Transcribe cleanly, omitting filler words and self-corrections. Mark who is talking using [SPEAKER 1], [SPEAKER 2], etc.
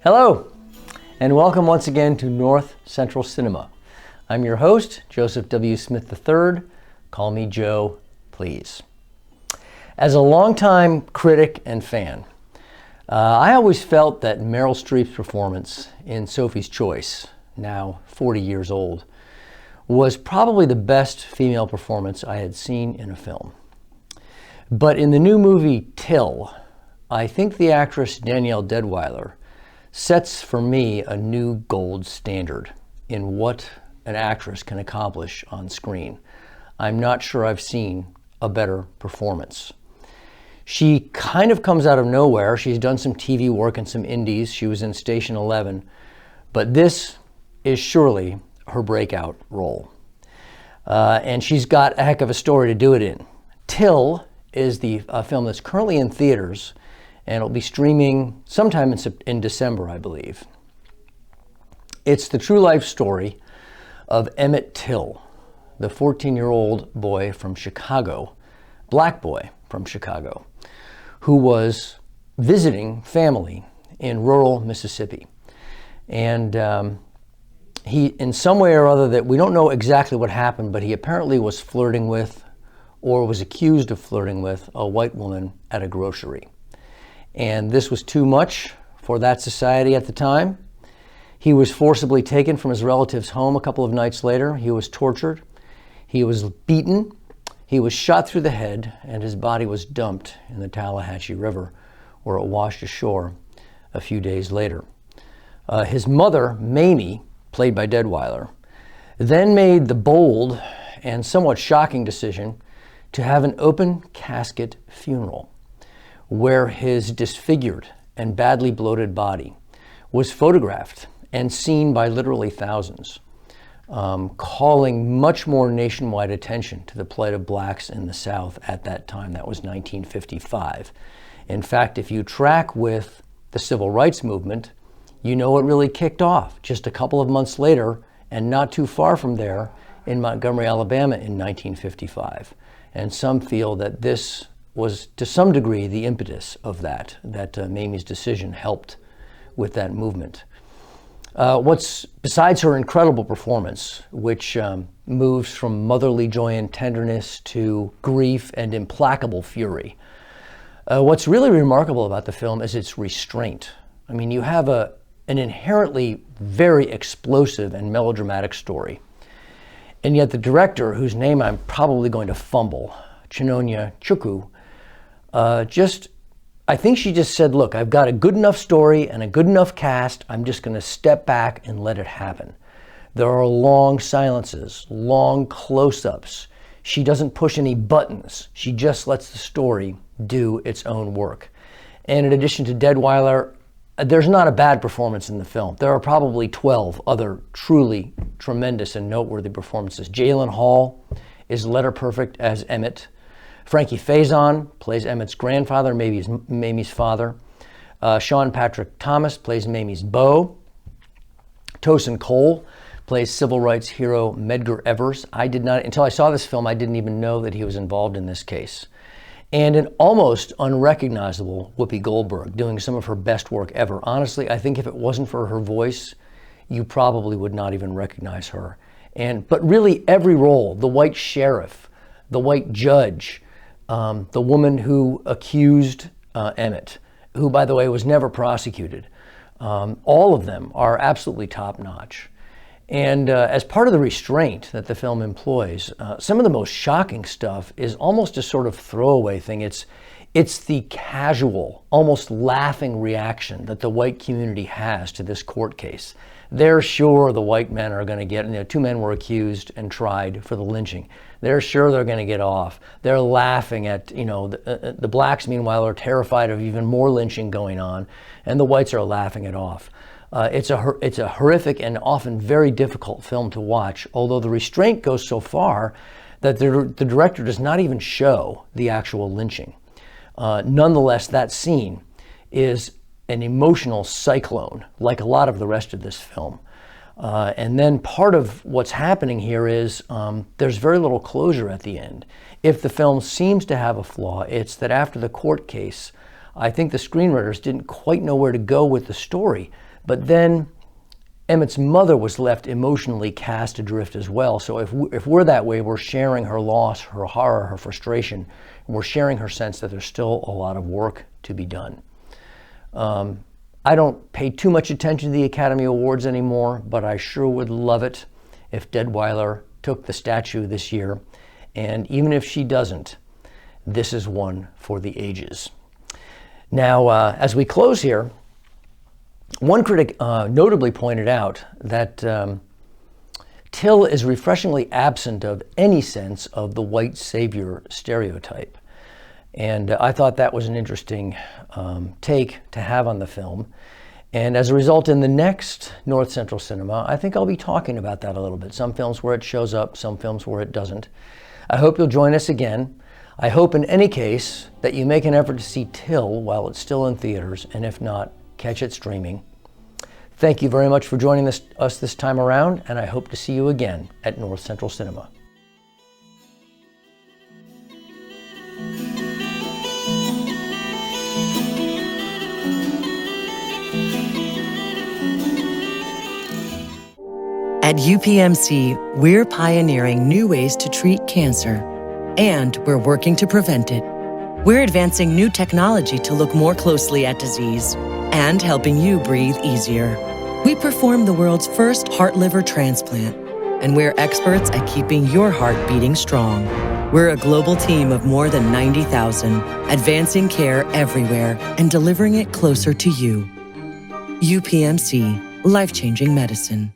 [SPEAKER 1] Hello, and welcome once again to North Central Cinema. I'm your host, Joseph W. Smith III. Call me Joe, please. As a longtime critic and fan, I always felt that Meryl Streep's performance in Sophie's Choice, now 40 years old, was probably the best female performance I had seen in a film. But in the new movie Till, I think the actress Danielle Deadwyler sets for me a new gold standard in what an actress can accomplish on screen. I'm not sure I've seen a better performance. She kind of comes out of nowhere. She's done some TV work and some indies. She was in Station 11, but this is surely her breakout role. And she's got a heck of a story to do it in. Till is the film that's currently in theaters, and it'll be streaming sometime in December, I believe. It's the true life story of Emmett Till, the 14-year-old boy from Chicago, black boy from Chicago, who was visiting family in rural Mississippi. And he, in some way or other, that we don't know exactly what happened, but he apparently was flirting with, or was accused of flirting with, a white woman at a grocery. And this was too much for that society at the time. He was forcibly taken from his relative's home a couple of nights later. He was tortured. He was beaten. He was shot through the head, and his body was dumped in the Tallahatchie River, where it washed ashore a few days later. His mother, Mamie, played by Deadwyler, then made the bold and somewhat shocking decision to have an open casket funeral, where his disfigured and badly bloated body was photographed and seen by literally thousands, calling much more nationwide attention to the plight of blacks in the South at that time. That was 1955. In fact, if you track with the civil rights movement, you know it really kicked off just a couple of months later, and not too far from there, in Montgomery, Alabama in 1955. And some feel that this was to some degree the impetus of that Mamie's decision helped with that movement. Besides her incredible performance, which moves from motherly joy and tenderness to grief and implacable fury, what's really remarkable about the film is its restraint. I mean, you have an inherently very explosive and melodramatic story, and yet the director, whose name I'm probably going to fumble, Chinonye Chukwu, I think she just said, look, I've got a good enough story and a good enough cast. I'm just going to step back and let it happen. There are long silences, long close-ups. She doesn't push any buttons. She just lets the story do its own work. And in addition to Deadwyler, there's not a bad performance in the film. There are probably 12 other truly tremendous and noteworthy performances. Jalyn Hall is letter perfect as Emmett. Frankie Faison plays Emmett's grandfather, Mamie's father. Sean Patrick Thomas plays Mamie's beau. Tosin Cole plays civil rights hero Medgar Evers. Until I saw this film, I didn't even know that he was involved in this case. And an almost unrecognizable Whoopi Goldberg doing some of her best work ever. Honestly, I think if it wasn't for her voice, you probably would not even recognize her. But really every role, the white sheriff, the white judge, the woman who accused Emmett, who, by the way, was never prosecuted. All of them are absolutely top-notch. And as part of the restraint that the film employs, some of the most shocking stuff is almost a sort of throwaway thing. It's the casual, almost laughing reaction that the white community has to this court case. They're sure the white men are going to get, two men were accused and tried for the lynching. They're sure they're going to get off. They're laughing at, the blacks, meanwhile, are terrified of even more lynching going on, and the whites are laughing it off. It's a horrific and often very difficult film to watch, although the restraint goes so far that the director does not even show the actual lynching. Nonetheless, that scene is an emotional cyclone, like a lot of the rest of this film. And then part of what's happening here is there's very little closure at the end. If the film seems to have a flaw, it's that after the court case, I think the screenwriters didn't quite know where to go with the story. But then Emmett's mother was left emotionally cast adrift as well. So if we're that way, we're sharing her loss, her horror, her frustration, and we're sharing her sense that there's still a lot of work to be done. I don't pay too much attention to the Academy Awards anymore, but I sure would love it if Deadwyler took the statue this year. And even if she doesn't, this is one for the ages. Now, as we close here, one critic notably pointed out that Till is refreshingly absent of any sense of the white savior stereotype. And I thought that was an interesting take to have on the film. And as a result, in the next North Central Cinema, I think I'll be talking about that a little bit. Some films where it shows up, some films where it doesn't. I hope you'll join us again. I hope in any case that you make an effort to see Till while it's still in theaters, and if not, catch it streaming. Thank you very much for joining us this time around, and I hope to see you again at North Central Cinema.
[SPEAKER 2] At UPMC, we're pioneering new ways to treat cancer, and we're working to prevent it. We're advancing new technology to look more closely at disease and helping you breathe easier. We perform the world's first heart-liver transplant, and we're experts at keeping your heart beating strong. We're a global team of more than 90,000, advancing care everywhere and delivering it closer to you. UPMC, life-changing medicine.